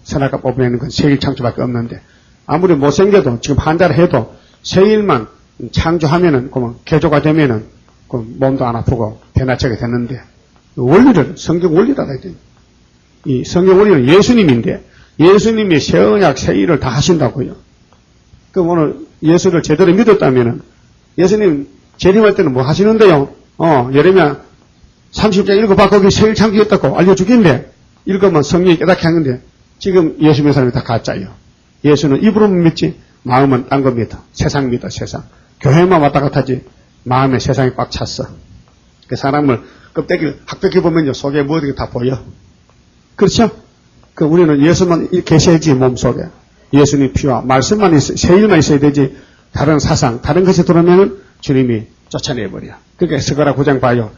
선악과 뽑아내는 건 세일 창조밖에 없는데 아무리 못생겨도 지금 환자를 해도 세일만 창조하면은 그러면 개조가 되면은 그 몸도 안 아프고 변화체가 됐는데 원리를 성경 원리를 알아야 돼요. 이 성경 원리는 예수님인데 예수님이 새 언약 새 일을 다 하신다고요. 그럼 오늘 예수를 제대로 믿었다면은 예수님 재림할 때는 뭐 하시는데요? 예레미야 30장 읽어봐. 거기 새 일 창조했다고 알려주긴데 읽으면 성령이 깨닫게 하는데 지금 예수 믿는 사람이 다 가짜예요. 예수는 입으로만 믿지 마음은 딴 거 믿어. 세상 믿어. 세상. 교회만 왔다 갔다 하지 마음에 세상이 꽉 찼어. 그 사람을 껍데기를 학벽해 보면요 속에 뭐들이 다 보여. 그렇죠? 그 우리는 예수만 계셔야지 몸속에 예수님 피와 말씀만 있어 새 일만 있어야 되지 다른 사상 다른 것이 들어오면은 주님이 쫓아내버려. 그러니까 스가랴 9장 봐요.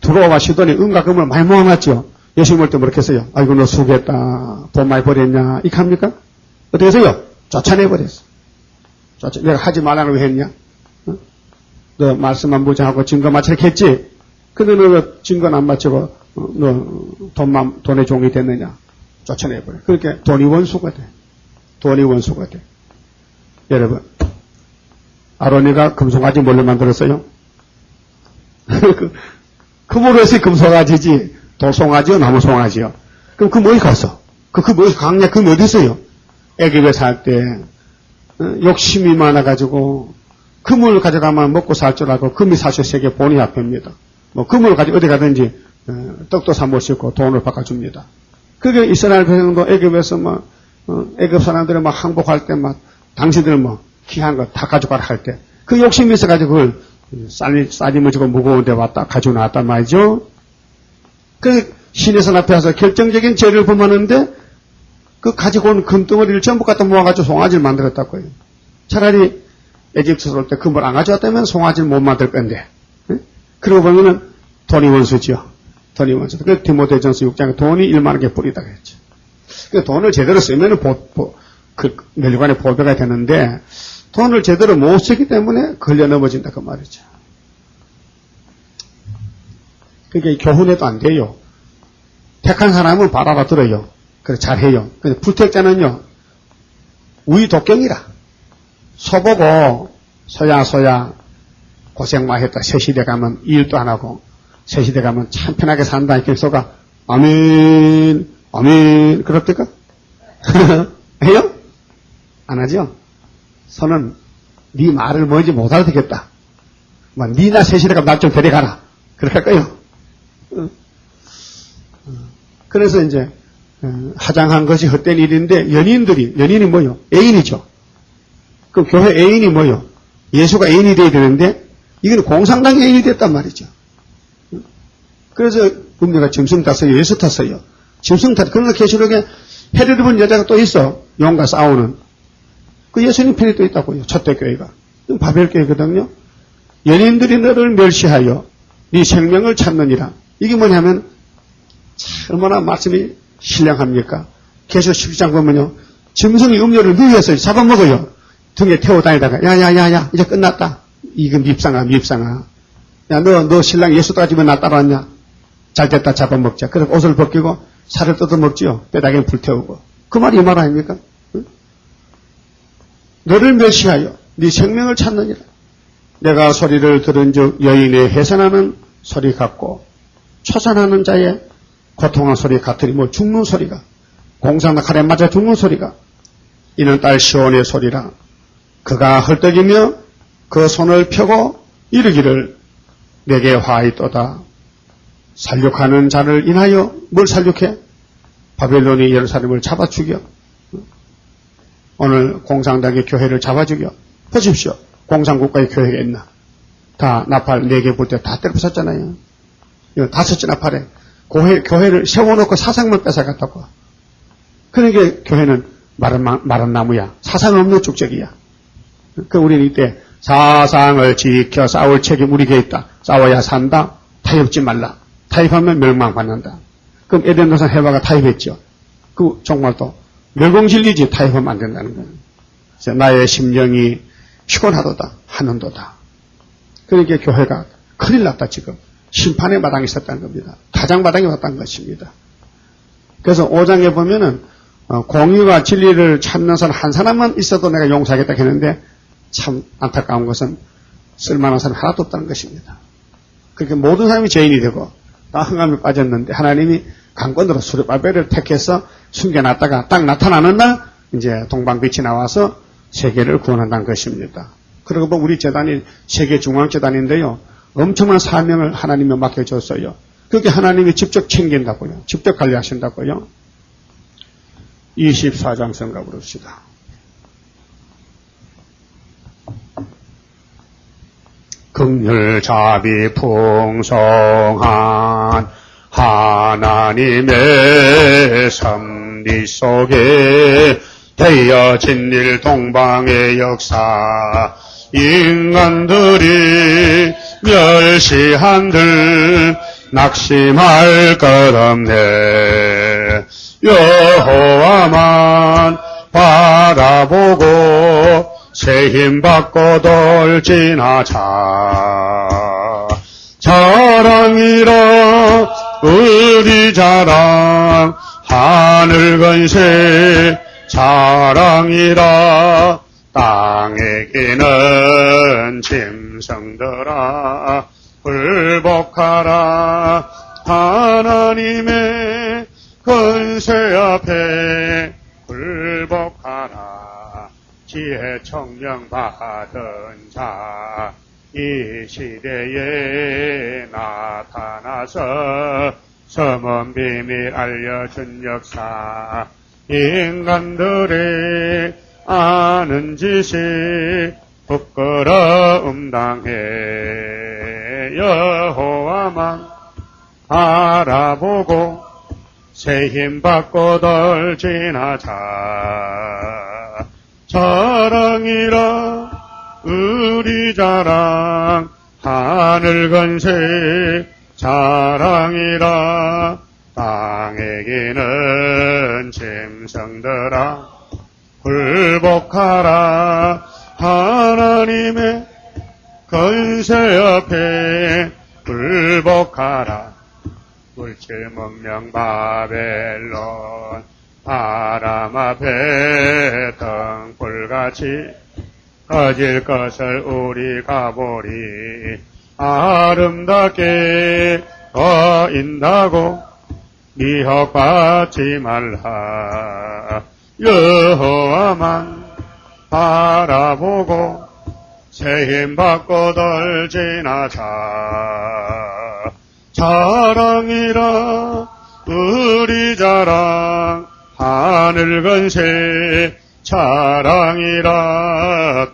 두로와 시돈이 은과 금을 많이 모아놨죠. 예수님 올 때 그렇게 했어요. 아이고 너 수고했다. 돈 많이 버렸냐. 이렇게 합니까? 어떻게 해서요? 쫓아내버렸어. 내가 하지 말라고 왜 했냐? 어? 너 말씀만 무장하고 증거 맞추게 했지? 근데 너 증거는 안 맞추고 너 돈의 종이 됐느냐? 쫓아내버려. 그렇게 돈이 원수가 돼. 돈이 원수가 돼. 여러분, 아론이가 금송아지 뭘로 만들었어요? 금으로 해서 금송아지지, 돌송아지요, 나무송아지요. 그럼 그 뭐에 갔어? 뭐 강약, 그 어디 있어요? 애굽에 살 때, 욕심이 많아가지고, 금을 가져가면 먹고 살 줄 알고, 금이 사실 세계 본의 앞입니다. 뭐, 금을 가지고 어디 가든지, 떡도 사 먹고 돈을 바꿔줍니다. 그게 이스라엘 백성도 애굽에서 애굽 사람들이 막 항복할 때 당신들 귀한 거 다 가져가라 할 때, 그 욕심이 있어가지고 그걸 싸지머지고 무거운데 왔다 가지고 나왔단 말이죠. 그 신의 선 앞에 와서 결정적인 죄를 범하는데 그 가지고 온 금덩어리를 전부 갖다 모아가지고 송아지를 만들었다고요. 차라리 에집트에서 올 때 금을 안 가져왔다면 송아지를 못 만들 건데. 그러고 보면은 돈이 원수죠. 돈이 원수. 그 디모데전서 6장에 돈이 1만 개 뿌리다 그랬죠. 그 돈을 제대로 쓰면은 그 멸관의 보배가 되는데 돈을 제대로 못 쓰기 때문에 걸려 넘어진다 그 말이죠. 그게 교훈해도 안 돼요. 택한 사람은 발 알아들어요. 그래 잘해요. 근데 불택자는요 우유독경이라. 소보고 서야 고생 많이 했다. 새 시대 가면 일도 안 하고 새 시대 가면 참 편하게 산다. 이렇게 소가 아멘 아멘 그럽니까? 해요? 안 하죠? 서는 네 말을 뭔지 못 알아듣겠다. 니나 새 시대 가면 날 좀 데려가라. 그렇게 할까요? 그래서 이제 화장한 것이 헛된 일인데 연인이 뭐요? 애인이죠. 그럼 교회 애인이 뭐요? 예수가 애인이 돼야 되는데 이건 공산당 애인이 됐단 말이죠. 그래서 음료가 짐승 탔어요. 예수 탔어요. 짐승 탔. 그러나 계시록에 해를 입은 여자가 또 있어. 용과 싸우는. 그 예수님 편이 또 있다고요. 첫대교회가. 바벨교회거든요. 연인들이 너를 멸시하여 네 생명을 찾느니라. 이게 뭐냐면 얼마나 말씀이 신령합니까? 계시록 12장 보면요. 짐승이 음료를 누이해서 잡아먹어요. 등에 태워 다니다가 야야야야 이제 끝났다. 이거 밉상아. 야 너 신랑 예수 따지면 나 따라왔냐? 잘됐다 잡아먹자. 그래서 옷을 벗기고 살을 뜯어먹지요. 뼈다귀는 불태우고. 그 말이 이 말 아닙니까? 응? 너를 멸시하여 네 생명을 찾느니라. 내가 소리를 들은즉 여인의 해산하는 소리 같고 초산하는 자의 고통한 소리 같으니 죽는 소리가 공상나 칼에 맞아 죽는 소리가 이는 딸 시온의 소리라. 그가 헐떡이며 그 손을 펴고 이르기를 내게 화 있도다. 살육하는 자를 인하여 뭘 살육해? 바벨론이 예루살렘을 잡아 죽여. 오늘 공산당의 교회를 잡아 죽여. 보십시오. 공산국가의 교회가 있나? 다 나팔 4개 불 때 다 때려 부쉈잖아요. 이거 5째 나팔에 교회를 세워놓고 사상만 뺏어갔다고. 그러니까 교회는 마른 나무야. 사상 없는 축적이야. 그 우리는 이때 사상을 지켜 싸울 책임 우리에게 있다. 싸워야 산다. 타협지 말라. 타협하면 멸망받는다. 그럼 에덴 동산 해바가 타협했죠. 그 정말 또 멸공진리지 타협하면 안 된다는 거예요. 그래서 나의 심령이 피곤하도다 하는도다. 그러니까 교회가 큰일 났다 지금. 심판의 마당에 있었다는 겁니다. 타장마당에 왔다는 것입니다. 그래서 5장에 보면은 공의와 진리를 찾는 사람 한 사람만 있어도 내가 용서하겠다 했는데 참 안타까운 것은 쓸만한 사람이 하나도 없다는 것입니다. 그렇게 모든 사람이 죄인이 되고 다 흥함에 빠졌는데 하나님이 강권으로 수르바벨을 택해서 숨겨놨다가 딱 나타나는 날 이제 동방빛이 나와서 세계를 구원한다는 것입니다. 그리고 뭐 우리 재단이 세계 중앙재단인데요. 엄청난 사명을 하나님이 맡겨줬어요. 그렇게 하나님이 직접 챙긴다고요. 직접 관리하신다고요. 24장 성가 부릅시다. 긍휼자비 풍성한 하나님의 섭리 속에 되어진 일 동방의 역사 인간들이 멸시한들 낙심할 것 없네. 여호와만 바라보고 새 힘 받고 돌진하자. 자랑이라 우리 자랑 하늘 건세 자랑이라 땅에 기는 짐승들아 굴복하라. 하나님의 건세 앞에 굴복하라. 지혜 청령 받은 자 이 시대에 나타나서 섬은 비밀 알려준 역사 인간들의 아는 지식 부끄러움 당해 여호와만 바라보고 새 힘 받고 돌진하자. 자랑이라 우리 자랑 하늘 건세 자랑이라 땅에 기는 짐승들아 굴복하라. 하나님의 건세 앞에 굴복하라. 물질 문명 바벨론 바람 앞에 등불같이 꺼질 것을 우리가 보리. 아름답게 거인다고 미혹받지 말라. 여호와만 바라보고 새 힘 받고 돌진하자. 자랑이라 우리 자랑 하늘 건세 자랑이라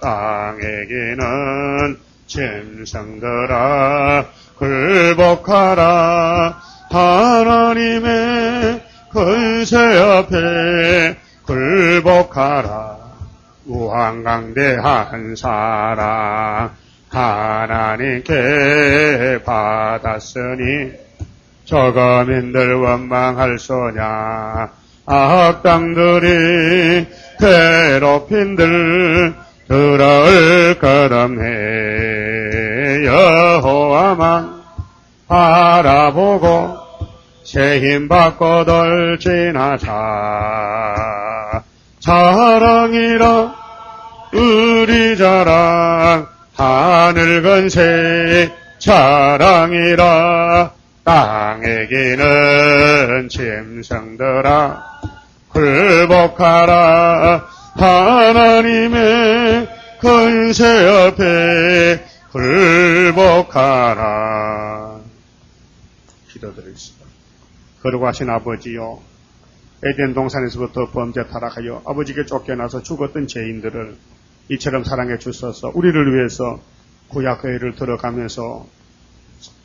땅에 기는 짐승들아 굴복하라. 하나님의 건세 앞에 굴복하라. 우한강대한 사랑 하나님께 받았으니 저거민들 원망할 소냐. 악당들이 괴롭힌들 들어올 거름해. 여호와만 바라보고 새 힘 받고 돌진하자. 자랑이라 우리 자랑 하늘 건세 자랑이라 땅에 기는 짐승들아 굴복하라. 하나님의 건세 앞에 굴복하라. 기도드리겠습니다. 거룩하신 아버지요, 에덴 동산에서부터 범죄 타락하여 아버지께 쫓겨나서 죽었던 죄인들을 이처럼 사랑해 주셔서 우리를 위해서 구약회를 들어가면서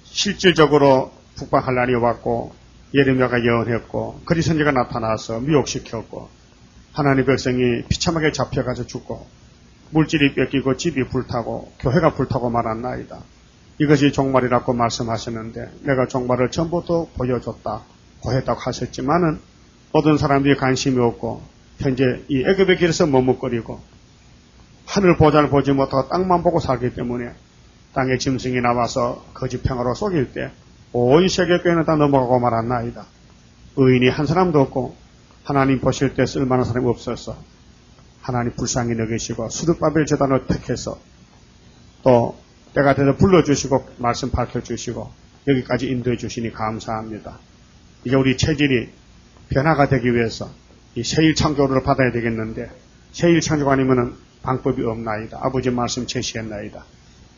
실질적으로 북방한란이 왔고 예레미야가 예언했고 거짓 선지가 나타나서 미혹시켰고 하나님 백성이 비참하게 잡혀가서 죽고 물질이 뺏기고 집이 불타고 교회가 불타고 말았나이다. 이것이 종말이라고 말씀하셨는데 내가 종말을 전부터 보여줬다 고했다고 하셨지만은 모든 사람들이 관심이 없고 현재 이 애굽의 길에서 머뭇거리고 하늘 보좌를 보지 못하고 땅만 보고 살기 때문에 땅에 짐승이 나와서 거짓 평화로 속일 때 온 세계교회는 다 넘어가고 말았나이다. 의인이 한 사람도 없고 하나님 보실 때 쓸만한 사람이 없어서 하나님 불쌍히 여기시고 수르바벨 제단을 택해서 또 때가 돼서 불러주시고 말씀 밝혀주시고 여기까지 인도해 주시니 감사합니다. 이제 우리 체질이 변화가 되기 위해서 이 새일 창조를 받아야 되겠는데 새일 창조가 아니면은 방법이 없나이다. 아버지 말씀 제시했나이다.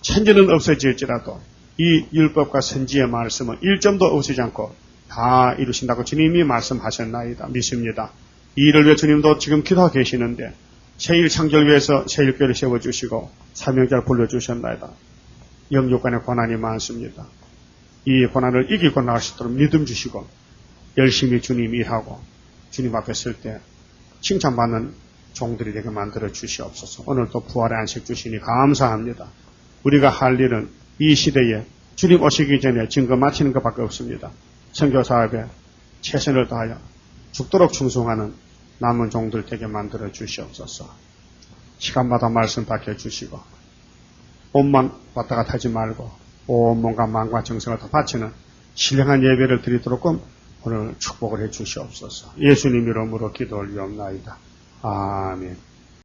천지는 없어질지라도 이 율법과 선지의 말씀은 1점도 없애지 않고 다 이루신다고 주님이 말씀하셨나이다. 믿습니다. 이 일을 위해 주님도 지금 기도하고 계시는데 새일 창조를 위해서 새일교회를 세워주시고 사명자를 불러주셨나이다. 영육간의 고난이 많습니다. 이 고난을 이기고 나가시도록 믿음 주시고 열심히 주님 일하고 주님 앞에 설 때 칭찬받는 종들이 되게 만들어 주시옵소서. 오늘도 부활의 안식 주시니 감사합니다. 우리가 할 일은 이 시대에 주님 오시기 전에 증거 마치는 것밖에 없습니다. 선교 사업에 최선을 다하여 죽도록 충성하는 남은 종들 되게 만들어 주시옵소서. 시간마다 말씀 밝혀 주시고 몸만 왔다 갔다 하지 말고 온몸과 마음과 정성을 다 바치는 신령한 예배를 드리도록 오늘 축복을 해 주시옵소서. 예수님 이름으로 기도 올리옵나이다. 아멘.